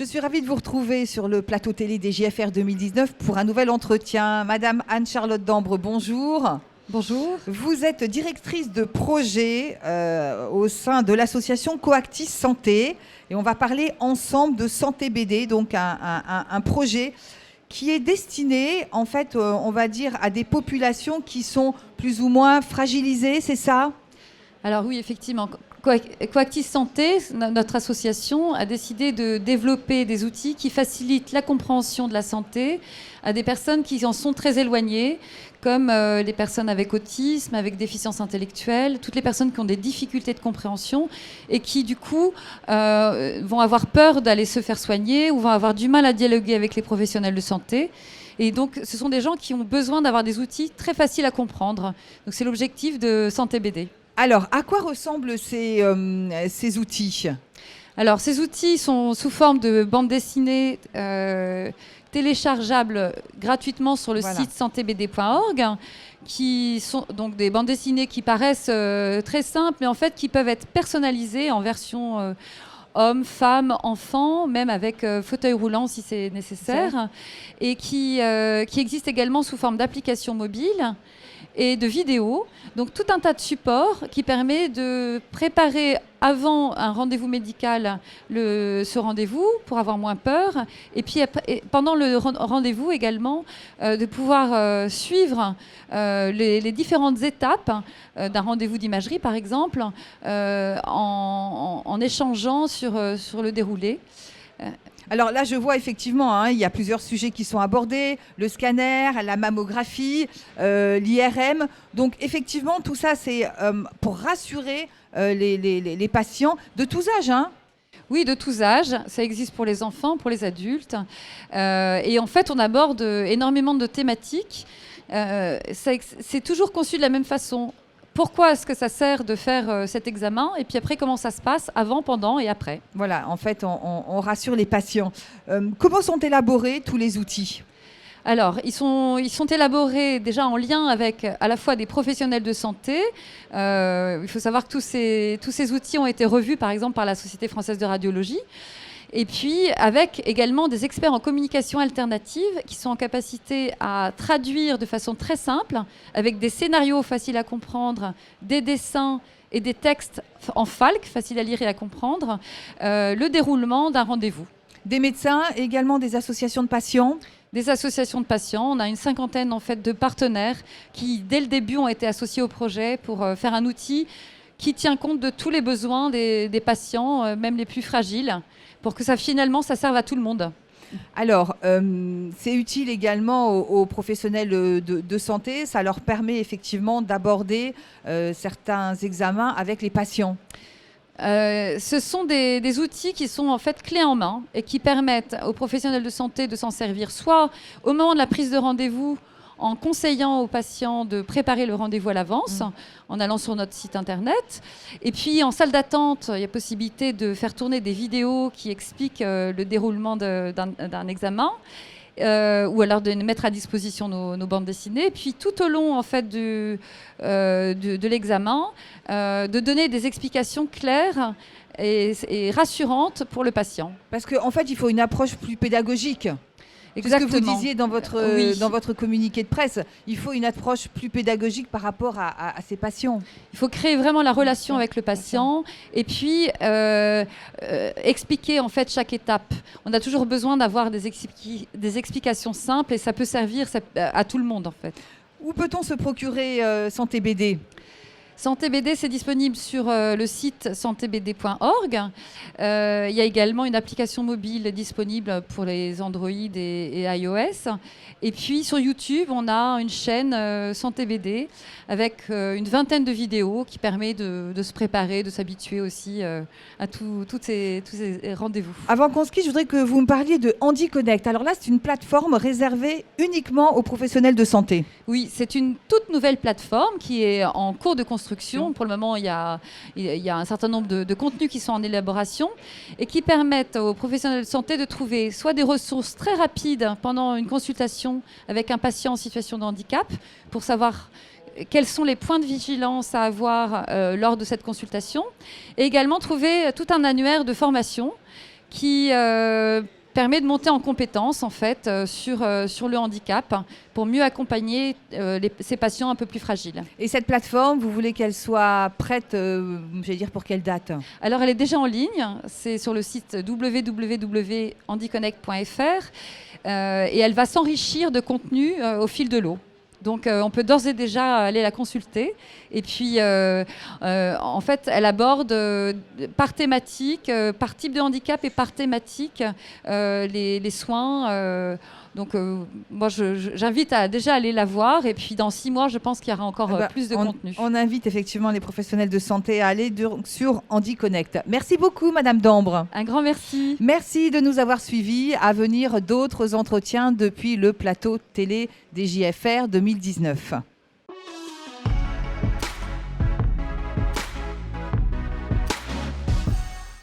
Je suis ravie de vous retrouver sur le plateau télé des JFR 2019 pour un nouvel entretien. Madame Anne-Charlotte Dambre, bonjour. Bonjour. Vous êtes directrice de projet au sein de l'association Coactis Santé et on va parler ensemble de Santé BD, donc un projet qui est destiné, en fait, on va dire, à des populations qui sont plus ou moins fragilisées, c'est ça ? Alors oui, effectivement. Coactis Santé, notre association, a décidé de développer des outils qui facilitent la compréhension de la santé à des personnes qui en sont très éloignées, comme les personnes avec autisme, avec déficience intellectuelle, toutes les personnes qui ont des difficultés de compréhension et qui, du coup, vont avoir peur d'aller se faire soigner ou vont avoir du mal à dialoguer avec les professionnels de santé. Et donc, ce sont des gens qui ont besoin d'avoir des outils très faciles à comprendre. Donc, c'est l'objectif de Santé BD. Alors, à quoi ressemblent ces outils ? Alors, ces outils sont sous forme de bandes dessinées téléchargeables gratuitement sur le site santébd.org, qui sont donc des bandes dessinées qui paraissent très simples, mais en fait qui peuvent être personnalisées en version hommes, femmes, enfants, même avec fauteuil roulant si c'est nécessaire, et qui existent également sous forme d'applications mobiles et de vidéos. Donc tout un tas de supports qui permet de préparer avant un rendez-vous médical ce rendez-vous pour avoir moins peur, et puis pendant le rendez-vous également de pouvoir suivre les différentes étapes d'un rendez-vous d'imagerie par exemple en échangeant sur le déroulé. Alors là, je vois effectivement, il y a plusieurs sujets qui sont abordés, le scanner, la mammographie, l'IRM. Donc effectivement, tout ça, c'est pour rassurer les patients de tous âges. Oui, de tous âges. Ça existe pour les enfants, pour les adultes. Et en fait, on aborde énormément de thématiques. C'est toujours conçu de la même façon. Pourquoi est-ce que ça sert de faire cet examen ? Et puis après, comment ça se passe avant, pendant et après ? Voilà, en fait, on rassure les patients. Comment sont élaborés tous les outils ? Alors, ils sont élaborés déjà en lien avec à la fois des professionnels de santé. Il faut savoir que tous ces outils ont été revus, par exemple, par la Société française de radiologie. Et puis, avec également des experts en communication alternative qui sont en capacité à traduire de façon très simple, avec des scénarios faciles à comprendre, des dessins et des textes en FALC, faciles à lire et à comprendre, le déroulement d'un rendez-vous. Des médecins et également des associations de patients ? Des associations de patients. On a une cinquantaine en fait, de partenaires qui, dès le début, ont été associés au projet pour faire un outil qui tient compte de tous les besoins des patients, même les plus fragiles, pour que ça serve à tout le monde. Alors, c'est utile également aux professionnels de santé. Ça leur permet effectivement d'aborder certains examens avec les patients. Ce sont des outils qui sont en fait clés en main et qui permettent aux professionnels de santé de s'en servir soit au moment de la prise de rendez-vous, en conseillant aux patients de préparer le rendez-vous à l'avance, en allant sur notre site internet. Et puis en salle d'attente, il y a possibilité de faire tourner des vidéos qui expliquent le déroulement d'un examen. Ou alors de mettre à disposition nos bandes dessinées. Et puis tout au long en fait, de l'examen, de donner des explications claires et rassurantes pour le patient. Parce qu'en fait, il faut une approche plus pédagogique. Exactement. Ce que vous disiez dans votre communiqué de presse, il faut une approche plus pédagogique par rapport à ces patients. Il faut créer vraiment la relation avec le patient et puis expliquer en fait chaque étape. On a toujours besoin d'avoir des explications simples et ça peut servir à tout le monde en fait. Où peut-on se procurer Santé BD ? Santé BD, c'est disponible sur le site santébd.org. Il y a également une application mobile disponible pour les Android et iOS. Et puis sur YouTube, on a une chaîne Santé BD avec une vingtaine de vidéos qui permet de se préparer, de s'habituer aussi à tous ces rendez-vous. Avant qu'on se quitte, je voudrais que vous me parliez de HandiConnect. Alors là, c'est une plateforme réservée uniquement aux professionnels de santé. Oui, c'est une toute nouvelle plateforme qui est en cours de construction. Pour le moment, il y a un certain nombre de contenus qui sont en élaboration et qui permettent aux professionnels de santé de trouver soit des ressources très rapides pendant une consultation avec un patient en situation de handicap pour savoir quels sont les points de vigilance à avoir lors de cette consultation et également trouver tout un annuaire de formation qui permet de monter en compétence en fait sur le handicap pour mieux accompagner ces patients un peu plus fragiles. Et cette plateforme, vous voulez qu'elle soit prête, j'allais dire pour quelle date? Alors elle est déjà en ligne, c'est sur le site www.handiconnect.fr et elle va s'enrichir de contenu au fil de l'eau. Donc on peut d'ores et déjà aller la consulter. Et puis en fait, elle aborde par thématique, par type de handicap et par thématique les soins. Donc moi, j'invite à déjà aller la voir. Et puis dans 6 mois, je pense qu'il y aura encore plus de contenu. On invite effectivement les professionnels de santé à aller sur HandiConnect. Merci beaucoup, Madame Dambre. Un grand merci. Merci de nous avoir suivis. À venir d'autres entretiens depuis le plateau télé des JFR 2019.